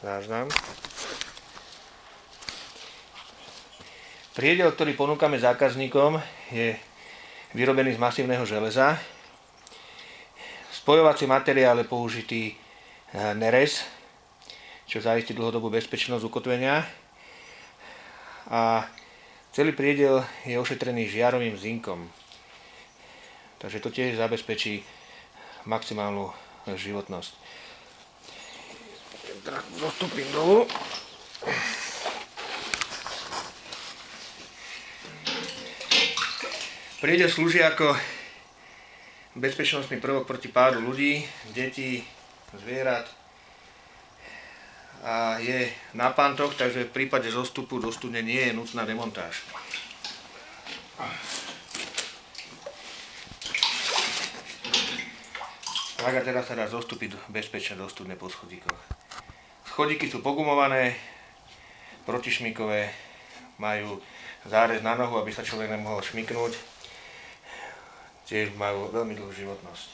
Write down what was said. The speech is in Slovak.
záznam. Priedel, ktorý ponúkame zákazníkom, je vyrobený z masívneho železa. Spojovací materiál je použitý nerez, čo zaistí dlhodobú bezpečnosť ukotvenia. A celý priedel je ošetrený žiarovým zinkom. Takže to tiež zabezpečí maximálnu životnosť. Zostúpim dolu. Priedel slúži ako bezpečnostný prvok proti pádu ľudí, detí, zvierat a je na pantoch, takže v prípade zostupu do studne nie je nutná demontáž. Tak a teraz sa dá zostúpiť bezpečne do studne po schodíkoch. Schodíky sú pogumované, protišmykové, majú zárez na nohu, aby sa človek nemohol šmyknúť. Tiež majú veľmi dlhú životnosť.